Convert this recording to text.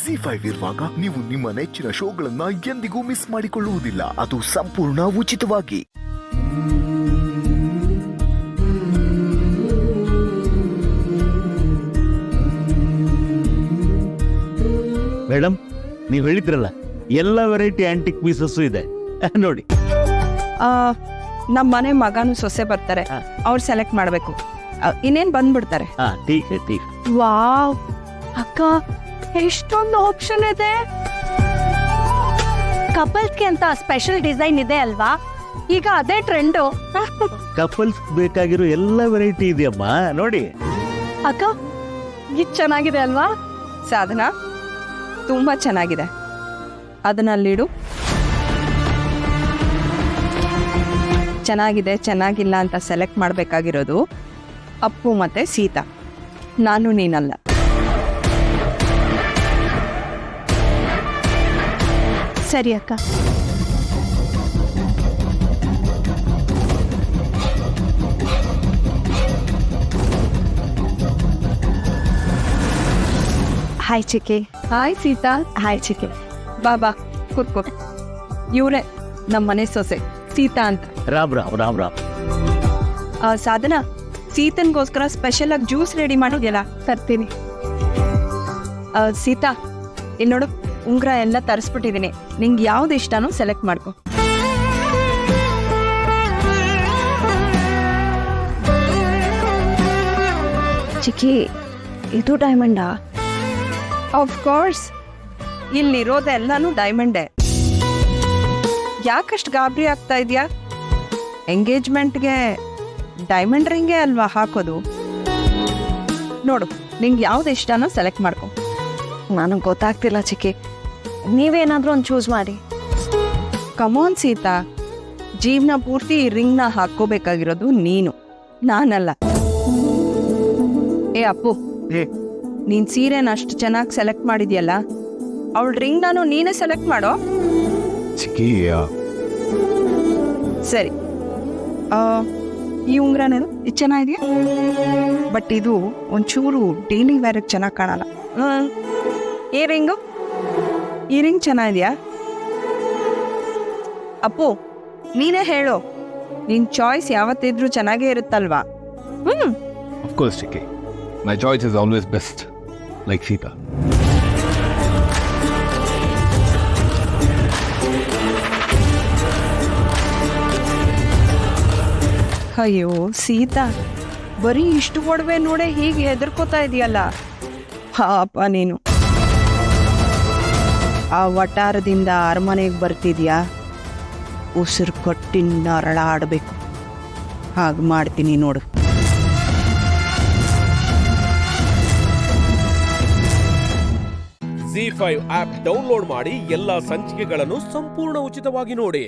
ZEE5 ಇರುವಾಗ ನೀವು ನಿಮ್ಮ ನೆಚ್ಚಿನ ಶೋಗಳನ್ನ ಎಂದಿಗೂ ಮಿಸ್ ಮಾಡಿಕೊಳ್ಳುವುದಿಲ್ಲ. ಅದು ಸಂಪೂರ್ಣ ಉಚಿತವಾಗಿ. ಮೇಡಮ್, ನೀವು ಹೇಳಿದ್ರಲ್ಲ ಎಲ್ಲ ವೆರೈಟಿ ಆಂಟಿಕ್ ಪೀಸಸ್ ಇದೆ ನೋಡಿ. ನಮ್ಮ ಮನೆ ಮಗನು ಸೊಸೆ ಬರ್ತಾರೆ, ಅವ್ರು ಸೆಲೆಕ್ಟ್ ಮಾಡಬೇಕು. ಇನ್ನೇನ್ ಬಂದ್ಬಿಡ್ತಾರೆ. ವಾವ್ ಅಕ್ಕ, ಎಷ್ಟೊಂದು ಆಪ್ಷನ್ ಇದೆ. ಕಪಲ್ಸ್ಗೆ ಅಂತ ಸ್ಪೆಷಲ್ ಡಿಸೈನ್ ಇದೆ ಅಲ್ವಾ? ಈಗ ಅದೇ ಟ್ರೆಂಡು. ಕಪಲ್ಸ್ ಬೇಕಾಗಿರೋ ಎಲ್ಲ ವೆರೈಟಿ ಇದೆಯಮ್ಮ ನೋಡಿ. ಅಕ್ಕ, ಇದು ಚೆನ್ನಾಗಿದೆ ಅಲ್ವಾ? ಸಾಧನಾ, ತುಂಬಾ ಚೆನ್ನಾಗಿದೆ, ಅದನ್ನಲ್ಲಿಡು. ಚೆನ್ನಾಗಿದೆ ಚೆನ್ನಾಗಿಲ್ಲ ಅಂತ ಸೆಲೆಕ್ಟ್ ಮಾಡಬೇಕಾಗಿರೋದು ಅಪ್ಪು ಮತ್ತೆ ಸೀತಾ, ನಾನು ನೀನಲ್ಲ. ಸರಿ ಅಕ್ಕ. ಹಾಯ್ ಚಿಕ್ಕಿ. ಹಾಯ್ ಸೀತಾ. ಹಾಯ್ ಚಿಕ್ಕಿ. ಬಾಬಾ ಕೂತ್ಕೋ. ಇವರೇ ನಮ್ಮ ಮನೆ ಸೊಸೆ ಸೀತಾ ಅಂತ. ರಾಮ್ ರಾಮ್ ರಾಮ್ ರಾಮ್. ಸಾಧನಾ, ಸೀತನ್ಗೋಸ್ಕರ ಸ್ಪೆಷಲ್ ಆಗಿ ಜ್ಯೂಸ್ ರೆಡಿ ಮಾಡಿದ್ಯಲ್ಲ, ತರ್ತೀನಿ. ಸೀತಾ, ಇಲ್ಲಿ ನೋಡು, ಉಂಗ್ರ ಎಲ್ಲ ತರಿಸ್ಬಿಟ್ಟಿದ್ದೀನಿ. ನಿಂಗೆ ಯಾವ್ದು ಇಷ್ಟನೋ ಸೆಲೆಕ್ಟ್ ಮಾಡ್ಕೊ. ಚಿಕ್ಕಿ, ಇದು ಡೈಮಂಡಾ? Of course, ಇಲ್ಲಿರೋದೆಲ್ಲಾನು ಡೈಮಂಡೇ. ಯಾಕಷ್ಟು ಗಾಬರಿ ಆಗ್ತಾ ಇದೆಯಾ? ಎಂಗೇಜ್ಮೆಂಟ್ಗೆ ಡೈಮಂಡ್ ರಿಂಗೇ ಅಲ್ವಾ ಹಾಕೋದು. ನೋಡು, ನಿಂಗೆ ಯಾವ್ದು ಇಷ್ಟನೋ ಸೆಲೆಕ್ಟ್ ಮಾಡ್ಕೊ. ನನಗೆ ಗೊತ್ತಾಗ್ತಿಲ್ಲ ಚಿಕ್ಕಿ, ನೀವೇನಾದರೂ ಒಂದು ಚೂಸ್ ಮಾಡಿ. ಕಮೋನ್ ಸೀತಾ, ಜೀವನ ಪೂರ್ತಿ ಈ ರಿಂಗ್ನ ಹಾಕೋಬೇಕಾಗಿರೋದು ನೀನು, ನಾನಲ್ಲ. ಏ ಅಪ್ಪು, ನೀನ್ ಸೀರೆನ ಅಷ್ಟು ಚೆನ್ನಾಗಿ ಸೆಲೆಕ್ಟ್ ಮಾಡಿದ್ಯಲ್ಲ, ಅವಳ ರಿಂಗ್ ನಾನು ನೀನೇ ಸೆಲೆಕ್ಟ್ ಮಾಡೋ. ಸರಿ, ಈ ಉಂಗ್ರ ನೋಡು, ಇದು ಚೆನ್ನಾಗಿದೆಯಾ? ಬಟ್ ಇದು ಒಂಚೂರು ಡೈಲಿ ವೇರ್ಗೆ ಚೆನ್ನಾಗಿ ಕಾಣಲ್ಲ. ಈ ರಿಂಗು, ಈ ರಿಂಗ್ ಚೆನ್ನಾಗಿದೆಯಾ? ಅಪ್ಪು, ನೀನೇ ಹೇಳು, ನಿನ್ ಚಾಯ್ಸ್ ಯಾವತ್ತಿದ್ರೂ ಚೆನ್ನಾಗೇ ಇರುತ್ತಲ್ವಾ? Of course, Chicky. My choice is always best, like Sita. ಅಯ್ಯೋ ಸೀತಾ, ಬರೀ ಇಷ್ಟು ಒಡವೆ ನೋಡೆ ಹೀಗೆ ಹೆದರ್ಕೋತಾ ಇದೆಯಲ್ಲ. ಪಾಪ ನೀನು. ಆ ವಟಾರದಿಂದ ಅರಮನೆಗೆ ಬರ್ತಿದ್ಯಾ, ಉಸಿರು ಕೊಟ್ಟಿನ ಅರಳಾಡಬೇಕು. ಹಾಗೆ ಮಾಡ್ತೀನಿ ನೋಡು. ZEE5 ಆಪ್ ಡೌನ್ಲೋಡ್ ಮಾಡಿ ಎಲ್ಲಾ ಸಂಚಿಕೆಗಳನ್ನು ಸಂಪೂರ್ಣ ಉಚಿತವಾಗಿ ನೋಡಿ.